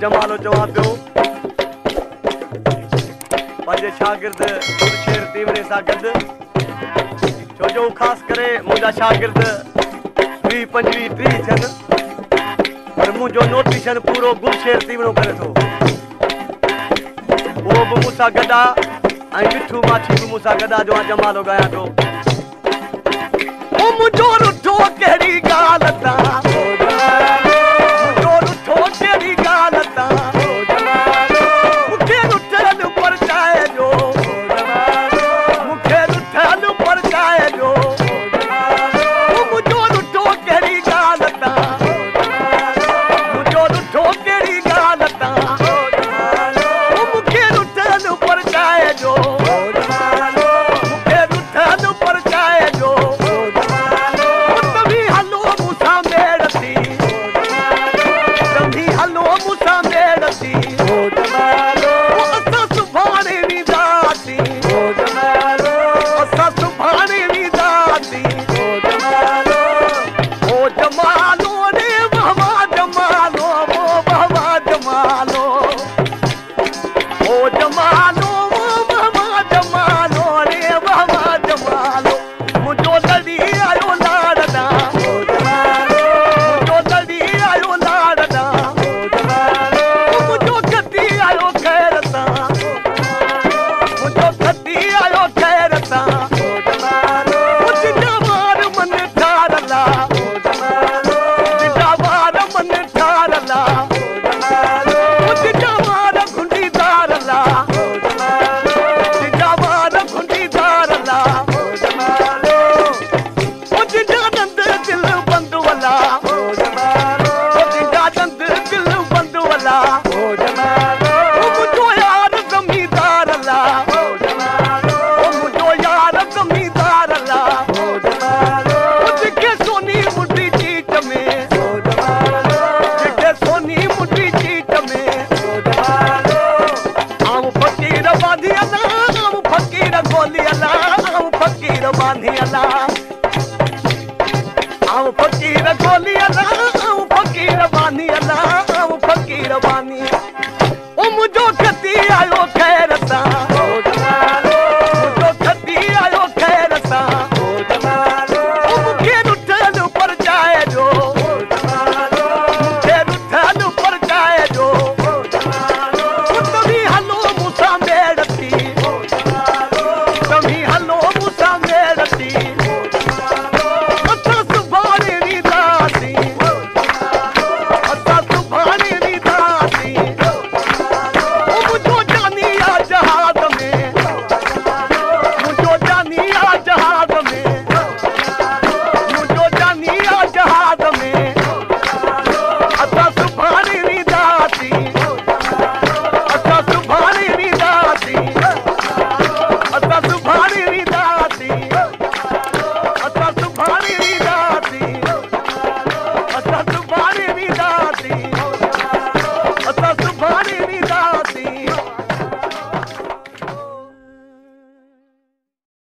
जमालो चवां पियो पंहिंजे शागिर्द शेर तीवड़े सां गॾु छो जो ख़ासि करे मुंहिंजा शागिर्द 20, 25, 30 थियनि पर मुंहिंजो नोटिशन पूरो गुलशेर तीवड़ो करे थो उहो बि मूंसां गॾु आहे ऐं मिठू माछी बि मूंसां गॾु आहे जो मां जमालो ॻायां थो मुंहिंजो रुठो कहिड़ी ॻाल्हि तां मुंहिंजो रुठो कहिड़ी ॻाल्हि तां मूंखे रुठल परचाइजो मूंखे रुठल परचाइजो मुंहिंजो रुठो कहिड़ी ॻाल्हि तां मुंहिंजो रुठो कहिड़ी ॻाल्हि तां मूंखे रुठल परचाइजो मूंखे रुठल परचाइजो फकीर बानी ओ मुझो कती आयो